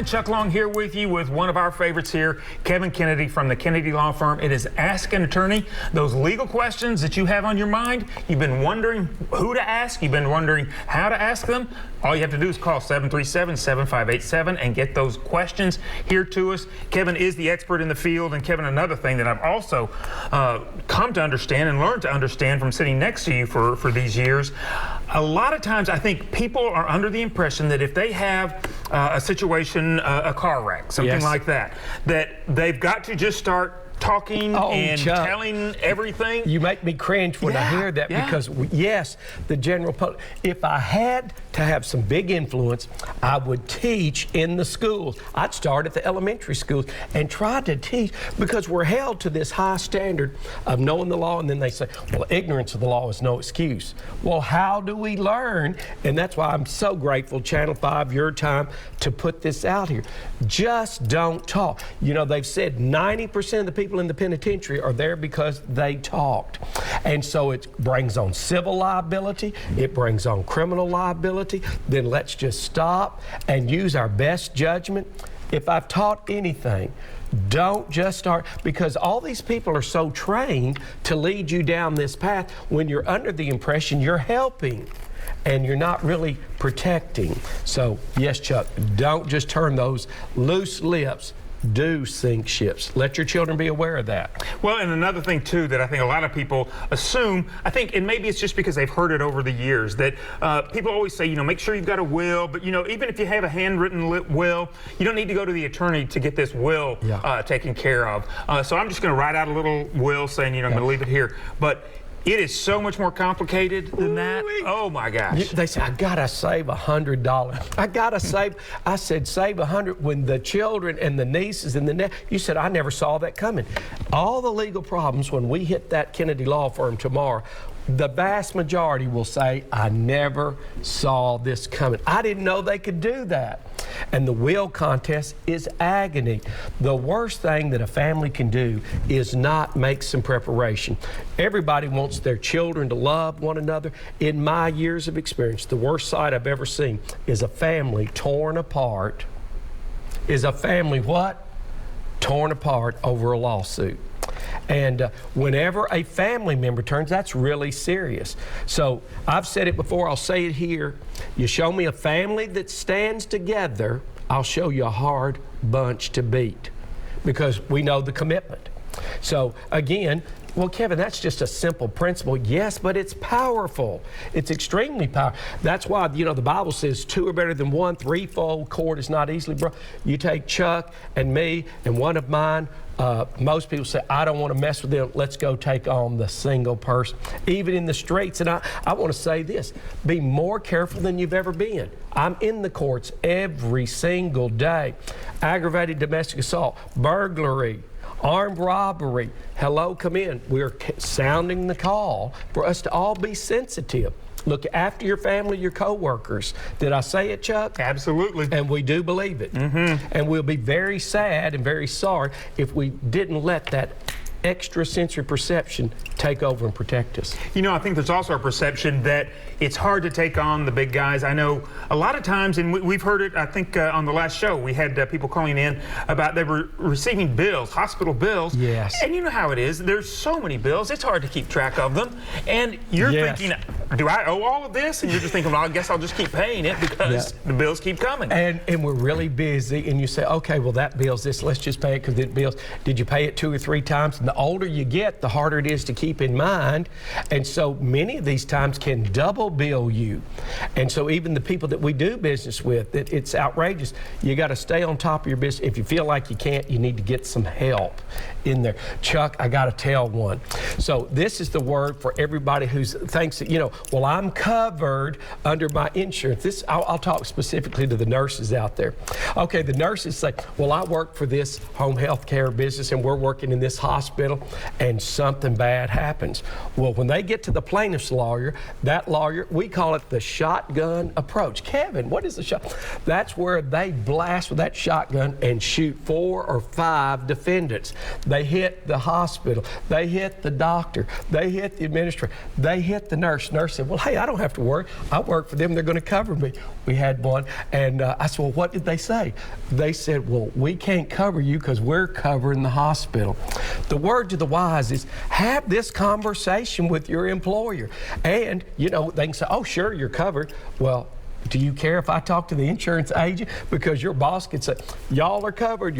Openline, Chuck Long here with you with one of our favorites here, Kevin Kennedy from the Kennedy Law Firm. It is Ask an Attorney. Those legal questions that you have on your mind, you've been wondering who to ask, you've been wondering how to ask them. All you have to do is call 737-7587 and get those questions here to us. Kevin is the expert in the field. And Kevin, another thing that I've also come to understand and learned to understand from sitting next to you for these years, a lot of times I think people are under the impression that if they have a situation, a car wreck, something like that, that they've got to just start talking and Chuck, telling everything. You make me cringe when I hear that because, yes, the general public, if I had to have some big influence, I would teach in the schools. I'd start at the elementary schools and try to teach, because we're held to this high standard of knowing the law, and then they say, well, ignorance of the law is no excuse. Well, how do we learn? And that's why I'm so grateful, Channel 5, your time to put this out here. Just don't talk. You know, they've said 90% of the people in the penitentiary are there because they talked. And so it brings on civil liability, it brings on criminal liability. Then let's just stop and use our best judgment. If I've taught anything, don't just start, because all these people are so trained to lead you down this path when you're under the impression you're helping and you're not really protecting. So yes, Chuck, don't just turn those loose lips. Do sink ships. Let your children be aware of that. Well, and another thing too that I think a lot of people assume, I think, and maybe it's just because they've heard it over the years, that people always say, you know, make sure you've got a will, but you know, even if you have a handwritten will, you don't need to go to the attorney to get this will taken care of. So I'm just going to write out a little will saying, you know, I'm going to leave it here. But it is so much more complicated than that. Oh my gosh. They say, I gotta save $100. I gotta save. I said, save $100 when the children and the nieces and the you said, I never saw that coming. All the legal problems, when we hit that Kennedy Law Firm tomorrow, the vast majority will say, I never saw this coming. I didn't know they could do that. And the will contest is agony. The worst thing that a family can do is not make some preparation. Everybody wants their children to love one another. In my years of experience, the worst sight I've ever seen is a family torn apart. Is a family what? Torn apart over a lawsuit. And whenever a family member turns, that's really serious. So I've said it before, I'll say it here. You show me a family that stands together, I'll show you a hard bunch to beat, because we know the commitment. So again, well, Kevin, that's just a simple principle. Yes, but it's powerful. It's extremely powerful. That's why, you know, the Bible says two are better than one. Threefold cord is not easily broken. You take Chuck and me and one of mine. Most people say, I don't want to mess with them. Let's go take on the single person. Even in the streets, and I want to say this, be more careful than you've ever been. I'm in the courts every single day. Aggravated domestic assault, burglary, armed robbery. Hello, come in. We're sounding the call for us to all be sensitive. Look after your family, your co-workers. Did I say it, Chuck? Absolutely. And we do believe it. And we'll be very sad and very sorry if we didn't let that extrasensory perception take over and protect us. You know, I think there's also a perception that it's hard to take on the big guys. I know a lot of times, and we've heard it, I think on the last show, we had people calling in about they were receiving bills, hospital bills. Yes. And you know how it is. There's so many bills, it's hard to keep track of them. And you're thinking, do I owe all of this? And you're just thinking, well, I guess I'll just keep paying it because the bills keep coming. And we're really busy, and you say, okay, well, that bill's this, let's just pay it because it bills. Did you pay it 2 or 3 times? And the older you get, the harder it is to keep in mind. And so many of these times can double bill you. And so even the people that we do business with, it's outrageous. You got to stay on top of your business. If you feel like you can't, you need to get some help in there. Chuck, I got to tell one. So this is the word for everybody who thinks that, you know, well, I'm covered under my insurance. I'll talk specifically to the nurses out there. Okay, the nurses say, well, I work for this home health care business and we're working in this hospital hospital and something bad happens. Well, when they get to the plaintiff's lawyer, that lawyer, we call it the shotgun approach. Kevin, what is the shot? That's where they blast with that shotgun and shoot 4 or 5 defendants. They hit the hospital, they hit the doctor, they hit the administrator, they hit the nurse. Nurse said, well, hey, I don't have to worry. I work for them. They're going to cover me. We had one, and I said, well, what did they say? They said, well, we can't cover you because we're covering the hospital. The word to the wise is have this conversation with your employer. And, you know, they can say, oh, sure, you're covered. Well, do you care if I talk to the insurance agent? Because your boss could say, y'all are covered,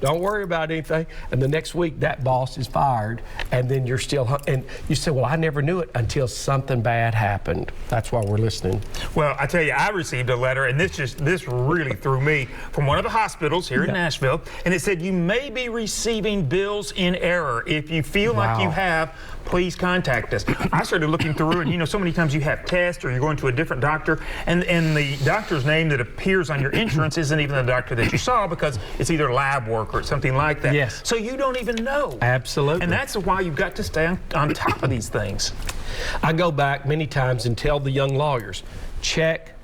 don't worry about anything. And the next week, that boss is fired, and then you're still, and you say, well, I never knew it until something bad happened. That's why we're listening. Well, I tell you, I received a letter, and this really threw me, from one of the hospitals here in Nashville, and it said, you may be receiving bills in error. If you feel like you have, please contact us. I started looking through, and you know, so many times you have tests or you're going to a different doctor, and the doctor's name that appears on your insurance isn't even the doctor that you saw, because it's either lab work or something like that. Yes. So you don't even know. Absolutely. And that's why you've got to stay on top of these things. I go back many times and tell the young lawyers, check,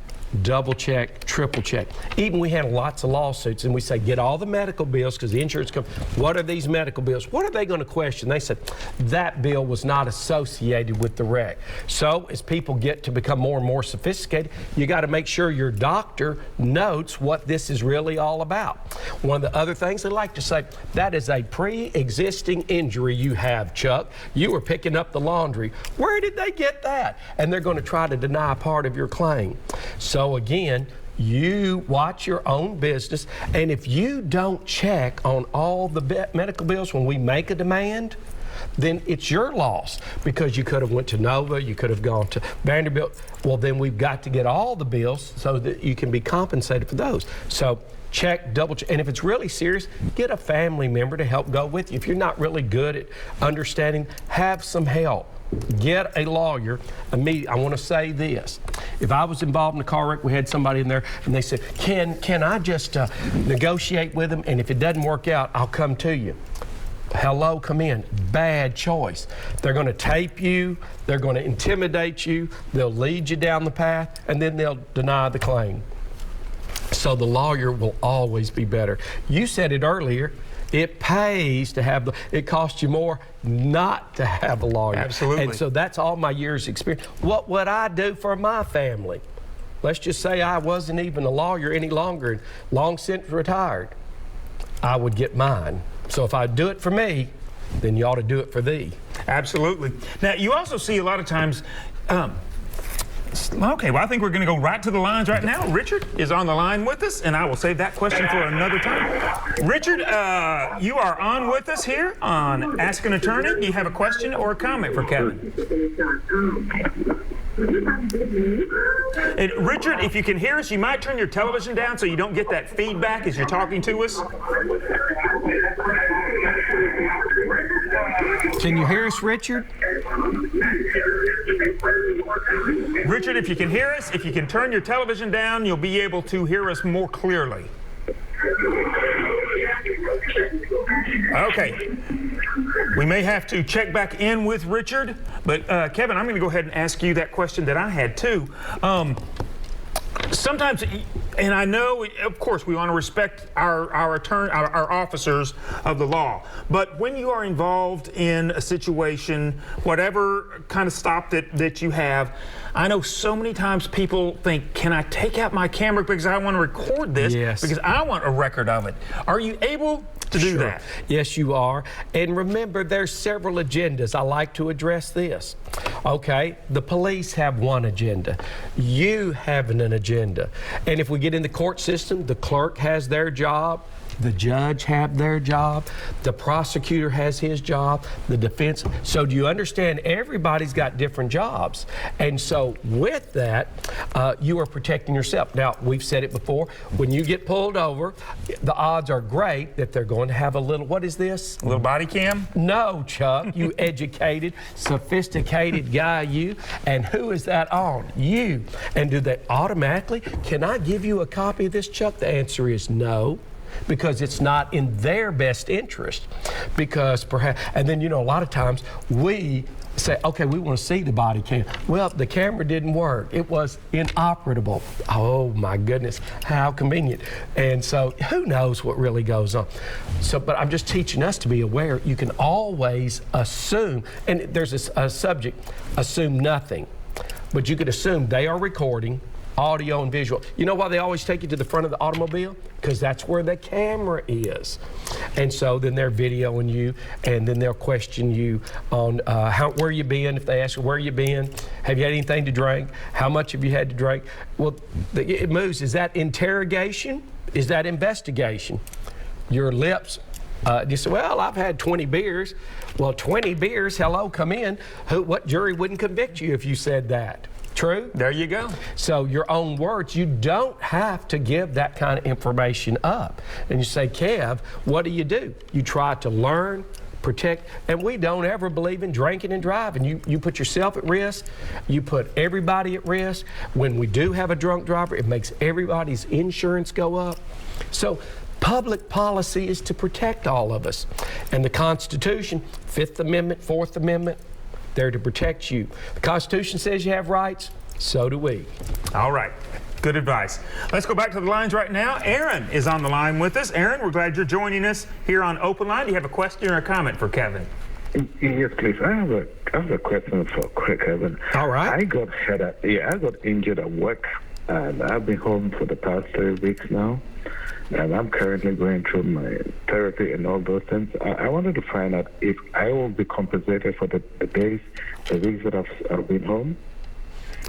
double check, triple check. Even we handle lots of lawsuits, and we say, get all the medical bills, because the insurance company, what are these medical bills? What are they going to question? They said, that bill was not associated with the wreck. So as people get to become more and more sophisticated, you got to make sure your doctor notes what this is really all about. One of the other things they like to say, that is a pre-existing injury you have, Chuck. You were picking up the laundry. Where did they get that? And they're going to try to deny part of your claim. So again, you watch your own business, and if you don't check on all the medical bills when we make a demand, then it's your loss, because you could have went to Nova, you could have gone to Vanderbilt. Well, then we've got to get all the bills so that you can be compensated for those. So check, double check, and if it's really serious, get a family member to help go with you. If you're not really good at understanding, have some help. Get a lawyer immediately. I want to say this. If I was involved in a car wreck, we had somebody in there, and they said, can I just negotiate with them, and if it doesn't work out, I'll come to you. Hello, come in. Bad choice. They're going to tape you, they're going to intimidate you, they'll lead you down the path, and then they'll deny the claim. So the lawyer will always be better. You said it earlier. It pays to have it costs you more not to have a lawyer. Absolutely. And so that's all my years' experience. What would I do for my family? Let's just say I wasn't even a lawyer any longer and long since retired. I would get mine. So if I do it for me, then you ought to do it for thee. Absolutely. Now, you also see a lot of times, okay, well, I think we're going to go right to the lines right now. Richard is on the line with us, and I will save that question for another time. Richard, you are on with us here on Ask an Attorney. Do you have a question or a comment for Kevin? And Richard, if you can hear us, you might turn your television down so you don't get that feedback as you're talking to us. Can you hear us, Richard? Richard, if you can hear us, if you can turn your television down, you'll be able to hear us more clearly. Okay. We may have to check back in with Richard, but Kevin, I'm going to go ahead and ask you that question that I had too. Sometimes, and I know, of course, we want to respect our officers of the law, but when you are involved in a situation, whatever kind of stop that you have, I know so many times people think, can I take out my camera because I want to record this? Yes. Because I want a record of it. Are you able to do that? Yes, you are. And remember, there's several agendas. I like to address this. Okay, the police have one agenda. You have an agenda. And if we get in the court system, the clerk has their job, the judge have their job, the prosecutor has his job, the defense. So do you understand? Everybody's got different jobs. And so with that, you are protecting yourself. Now, we've said it before, when you get pulled over, the odds are great that they're going to have a little, what is this? A little body cam? No, Chuck, you educated, sophisticated guy, you. And who is that on? You. And do they automatically, can I give you a copy of this, Chuck? The answer is no. because it's not in their best interest. Because perhaps, and then, a lot of times we say, okay, we want to see the body cam. Well, the camera didn't work. It was inoperable. Oh my goodness, how convenient. And so who knows what really goes on. So, but I'm just teaching us to be aware. You can always assume, and there's a subject, assume nothing. But you could assume they are recording audio and visual. You know why they always take you to the front of the automobile? Because that's where the camera is. And so then they're videoing you, and then they'll question you on where you been. If they ask you where you been, have you had anything to drink? How much have you had to drink? Well, it moves. Is that interrogation? Is that investigation? Your lips. You say, well, I've had 20 beers. Well, 20 beers, hello, come in. What jury wouldn't convict you if you said that? True? There you go. So your own words, you don't have to give that kind of information up. And you say, Kev, what do? You try to learn, protect, and we don't ever believe in drinking and driving. You put yourself at risk, you put everybody at risk. When we do have a drunk driver, it makes everybody's insurance go up. So public policy is to protect all of us. And the Constitution, 5th Amendment, 4th Amendment, they're to protect you. The Constitution says you have rights, so do we. All right, good advice. Let's go back to the lines right now. Aaron is on the line with us. Aaron, we're glad you're joining us here on Open Line. Do you have a question or a comment for Kevin? Yes, please. I have a question for Kevin. All right. I got injured at work, and I've been home for the past 3 weeks now. And I'm currently going through my therapy and all those things. I wanted to find out if I will be compensated for the weeks that I've been home.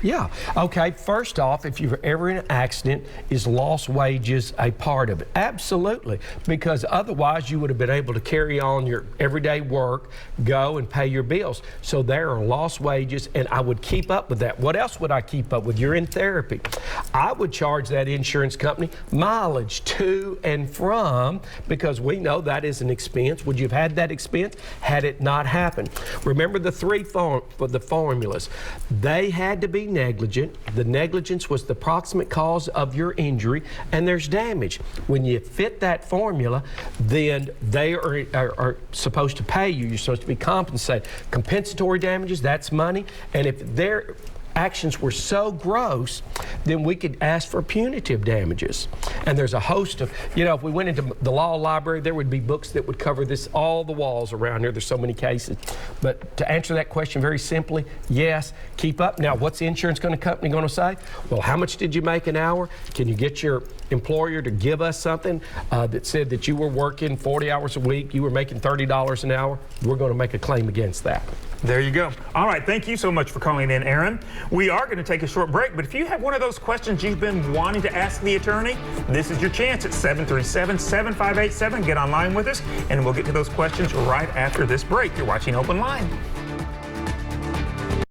Yeah. Okay. First off, if you're ever in an accident, is lost wages a part of it? Absolutely. Because otherwise you would have been able to carry on your everyday work, go and pay your bills. So there are lost wages, and I would keep up with that. What else would I keep up with? You're in therapy. I would charge that insurance company mileage to and from, because we know that is an expense. Would you have had that expense had it not happened? Remember the the formulas. They had to be negligent. The negligence was the proximate cause of your injury, and there's damage. When you fit that formula, then they are supposed to pay you. You're supposed to be compensated. Compensatory damages, that's money. And if their actions were so gross, then we could ask for punitive damages. And there's a host of, if we went into the law library, there would be books that would cover this, all the walls around here. There's so many cases. But to answer that question very simply, yes, keep up. Now, what's the insurance company going to say? Well, how much did you make an hour? Can you get your employer to give us something that said that you were working 40 hours a week, you were making $30 an hour? We're going to make a claim against that. There you go. All right, thank you so much for calling in, Aaron. We are going to take a short break, but if you have one of those questions you've been wanting to ask the attorney, this is your chance at 737-7587. Get online with us, and we'll get to those questions right after this break. You're watching Open Line.